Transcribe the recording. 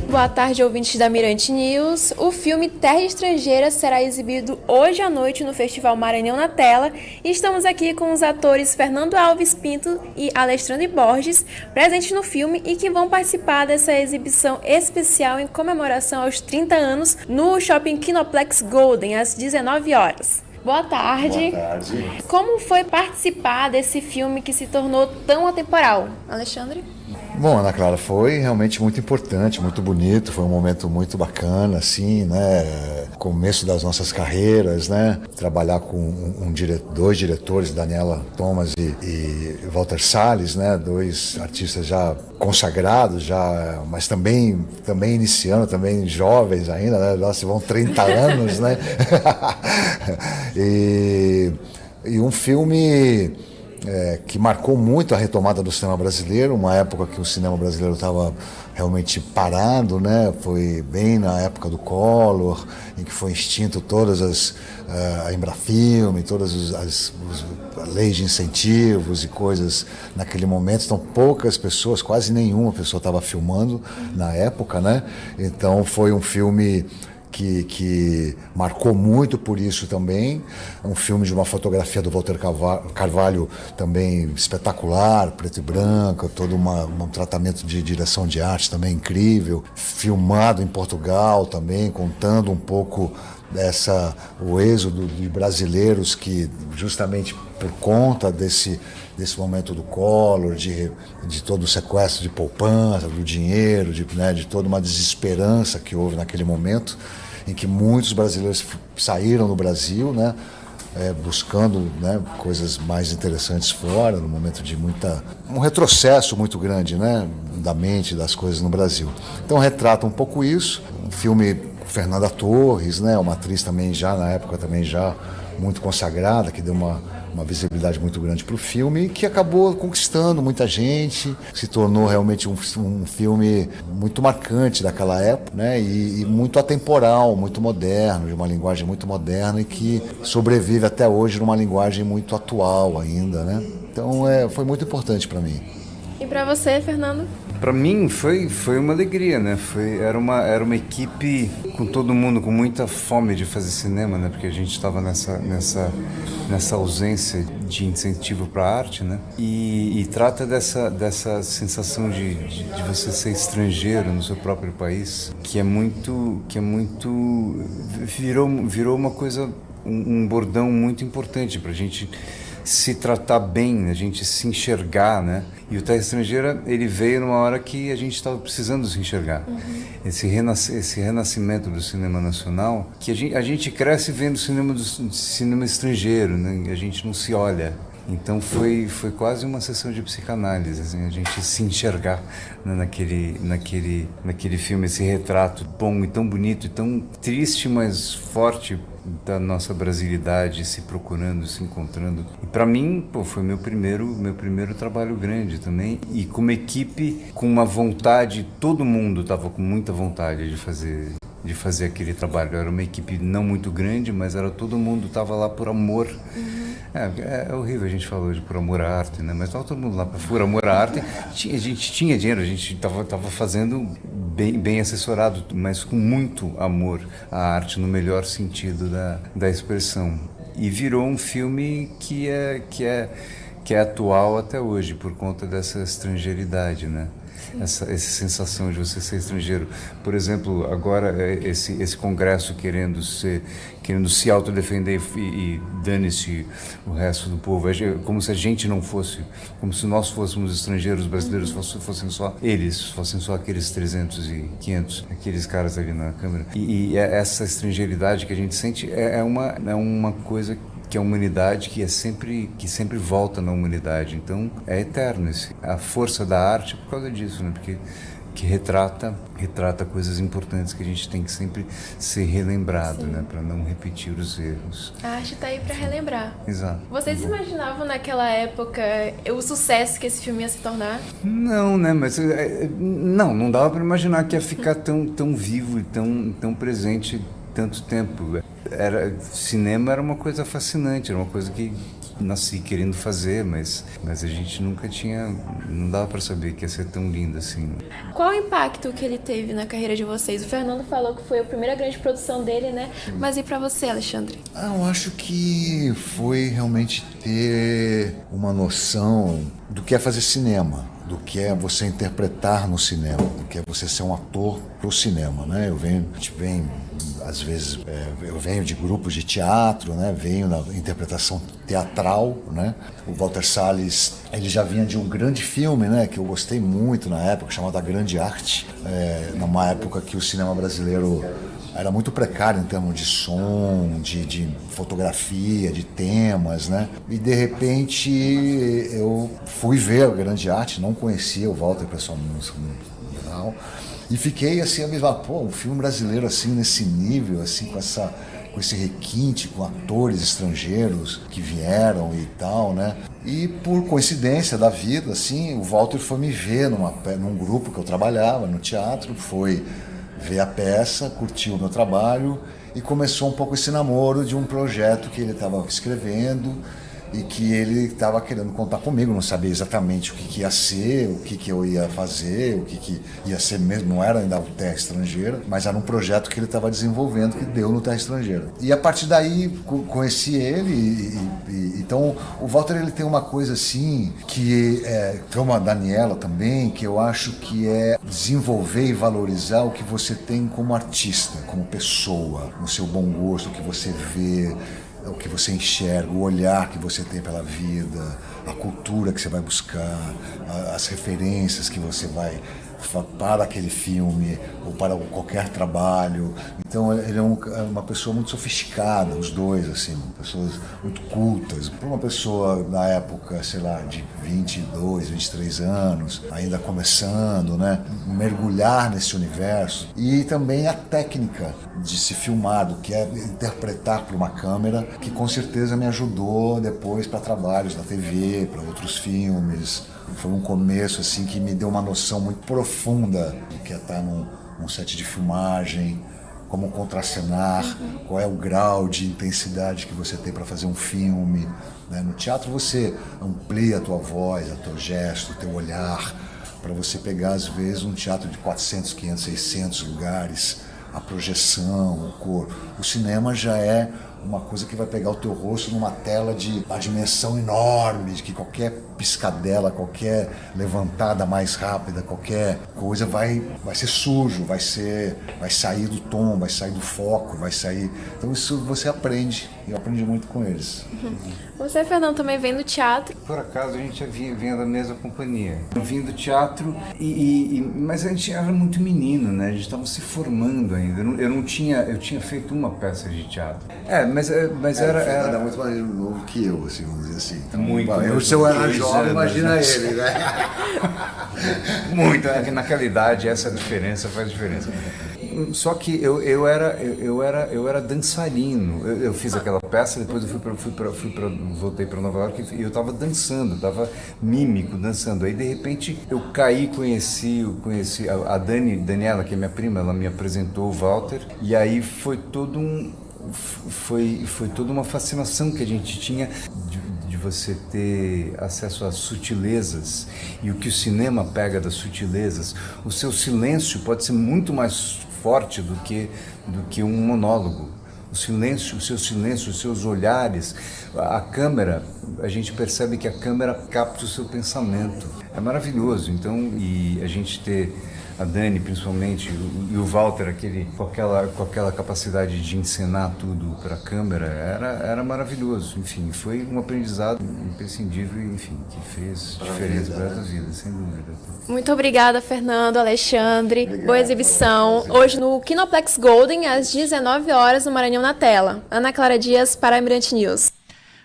Boa tarde, ouvintes da Mirante News. O filme Terra Estrangeira será exibido hoje à noite no Festival Maranhão na Tela. E estamos aqui com os atores Fernando Alves Pinto e Alexandre Borges, presentes no filme e que vão participar dessa exibição especial em comemoração aos 30 anos no Shopping Kinoplex Golden, às 19 horas. Boa tarde. Boa tarde. Como foi participar desse filme que se tornou tão atemporal? Alexandre? Bom, Ana Clara, foi realmente muito importante, muito bonito, foi um momento muito bacana, assim, né? Começo das nossas carreiras, né? Trabalhar com dois diretores, Daniela Thomas e Walter Salles, né? Dois artistas já consagrados, já, mas também iniciando, também jovens ainda, né? Nossa, vão 30 anos, né? E um filme que marcou muito a retomada do cinema brasileiro, uma época que o cinema brasileiro estava realmente parado, né? Foi bem na época do Collor, em que foi extinto todas a Embrafilme, todas as leis de incentivos e coisas naquele momento. Então poucas pessoas, quase nenhuma pessoa estava filmando na época, né? Então foi um filme que marcou muito por isso também, um filme de uma fotografia do Walter Carvalho também espetacular, preto e branco, todo um tratamento de direção de arte também incrível, filmado em Portugal também, contando um pouco o êxodo de brasileiros que justamente por conta desse momento do Collor, de todo o sequestro de poupança, do dinheiro, de toda uma desesperança que houve naquele momento, em que muitos brasileiros saíram do Brasil, né, buscando, né, coisas mais interessantes fora, no momento de um retrocesso muito grande, né, da mente das coisas no Brasil. Então retrata um pouco isso, um filme com Fernanda Torres, né, uma atriz também já na época também já muito consagrada, que deu uma visibilidade muito grande para o filme e que acabou conquistando muita gente, se tornou realmente um filme muito marcante daquela época, né? E muito atemporal, muito moderno, de uma linguagem muito moderna e que sobrevive até hoje numa linguagem muito atual ainda, né? Então foi muito importante para mim. E para você, Fernando? Para mim foi uma alegria, né? Era uma equipe com todo mundo com muita fome de fazer cinema, né? Porque a gente estava nessa ausência de incentivo para a arte, né? E trata dessa sensação de você ser estrangeiro no seu próprio país, que virou uma coisa, um bordão muito importante para a gente se tratar bem, a gente se enxergar, né? E o Terra Estrangeira, ele veio numa hora que a gente estava precisando se enxergar. Uhum. Esse renascimento do cinema nacional, que a gente cresce vendo cinema estrangeiro, né? A gente não se olha. Então foi quase uma sessão de psicanálise, assim, a gente se enxergar, né, naquele filme, esse retrato bom e tão bonito e tão triste, mas forte da nossa brasilidade, se procurando, se encontrando. E para mim, foi meu primeiro trabalho grande também, e com uma equipe com uma vontade, todo mundo estava com muita vontade de fazer aquele trabalho. Era uma equipe não muito grande, mas todo mundo estava lá por amor. Uhum. É horrível a gente falar hoje por amor à arte, né? Mas estava todo mundo lá por amor à arte. A gente tinha dinheiro, a gente estava fazendo bem assessorado, mas com muito amor à arte, no melhor sentido da expressão. E virou um filme que é atual até hoje, por conta dessa estrangeiridade, né? Essa sensação de você ser estrangeiro. Por exemplo, agora esse congresso querendo se autodefender e dane-se o resto do povo, como se a gente não fosse, como se nós fôssemos estrangeiros, brasileiros fossem só aqueles 300 e 500, aqueles caras ali na câmera. E essa estrangeiridade que a gente sente é uma coisa que a humanidade, que sempre volta na humanidade. Então é eterno a força da arte por causa disso, né? Porque que retrata coisas importantes que a gente tem que sempre ser relembrado, né? Para não repetir os erros. A arte está aí para relembrar. Exato. Vocês imaginavam naquela época o sucesso que esse filme ia se tornar? Não, né? Mas não dava para imaginar que ia ficar tão vivo e tão presente tanto tempo. Cinema era uma coisa fascinante, era uma coisa que nasci querendo fazer, mas a gente nunca tinha, não dava para saber que ia ser tão lindo assim. Qual o impacto que ele teve na carreira de vocês? O Fernando falou que foi a primeira grande produção dele, né? Mas e pra você, Alexandre? Eu acho que foi realmente ter uma noção do que é fazer cinema, do que é você interpretar no cinema, do que é você ser um ator pro cinema, né? A gente vem, às vezes, eu venho de grupos de teatro, né? Venho na interpretação teatral, né? O Walter Salles, ele já vinha de um grande filme, né? Que eu gostei muito na época, chamado A Grande Arte, numa época que o cinema brasileiro era muito precário em termos de som, de fotografia, de temas, né? E de repente eu fui ver A Grande Arte, não conhecia o Walter pessoalmente, e fiquei assim a mesma, um filme brasileiro assim nesse nível, assim com esse requinte, com atores estrangeiros que vieram e tal, né? E por coincidência da vida, assim, o Walter foi me ver num grupo que eu trabalhava no teatro, foi ver a peça, curtiu o meu trabalho e começou um pouco esse namoro de um projeto que ele estava escrevendo e que ele estava querendo contar comigo, não sabia exatamente o que ia ser, o que eu ia fazer, o que ia ser mesmo, não era ainda o Terra Estrangeira, mas era um projeto que ele estava desenvolvendo que deu no Terra Estrangeira. E a partir daí conheci ele então o Walter ele tem uma coisa assim, que como a Daniela também, que eu acho que é desenvolver e valorizar o que você tem como artista, como pessoa, no seu bom gosto, o que você vê, o que você enxerga, o olhar que você tem pela vida, a cultura que você vai buscar, as referências que você vai para aquele filme ou para qualquer trabalho. Então ele é uma pessoa muito sofisticada, os dois, assim, pessoas muito cultas. Para uma pessoa na época, sei lá, de 22, 23 anos, ainda começando, né, mergulhar nesse universo. E também a técnica de se filmar, do que é interpretar para uma câmera, que com certeza me ajudou depois para trabalhos na TV, para outros filmes. Foi um começo assim que me deu uma noção muito profunda do que é estar num set de filmagem, como contracenar, qual é o grau de intensidade que você tem para fazer um filme, né? No teatro você amplia a tua voz, o teu gesto, o teu olhar, para você pegar às vezes um teatro de 400, 500, 600 lugares, a projeção, o cor. O cinema já é uma coisa que vai pegar o teu rosto numa tela de uma dimensão enorme, de que qualquer piscadela, qualquer levantada mais rápida, qualquer coisa vai ser sujo, vai sair do tom, vai sair do foco, vai sair... Então isso você aprende, eu aprendi muito com eles. Você, Fernando, também vem do teatro. Por acaso a gente vinha da mesma companhia. Eu vim do teatro, mas a gente era muito menino, né? A gente estava se formando ainda. Eu tinha feito uma peça de teatro. Mas era muito mais novo que eu, assim, vamos dizer assim. Então, muito. Se eu era jovem, imagina ele, né? Muito, naquela idade essa diferença faz diferença. Só que eu era dançarino. Eu fiz aquela peça, depois eu voltei para Nova York e eu estava dançando, estava mímico, dançando. Aí de repente eu conheci a Daniela, que é minha prima, ela me apresentou o Walter, e aí foi toda uma fascinação que a gente tinha de você ter acesso às sutilezas e o que o cinema pega das sutilezas. O seu silêncio pode ser muito mais forte do que um monólogo. O seu silêncio, os seus olhares, a câmera, a gente percebe que a câmera capta o seu pensamento. É maravilhoso. Então, e a gente ter a Dani, principalmente, e o Walter, com aquela capacidade de encenar tudo para a câmera, era maravilhoso. Enfim, foi um aprendizado imprescindível, enfim, que fez diferença para a vida, sem dúvida. Muito obrigada, Fernando, Alexandre. Boa exibição. Hoje no Kinoplex Golden, às 19 horas, no Maranhão na Tela. Ana Clara Dias, para a Mirante News.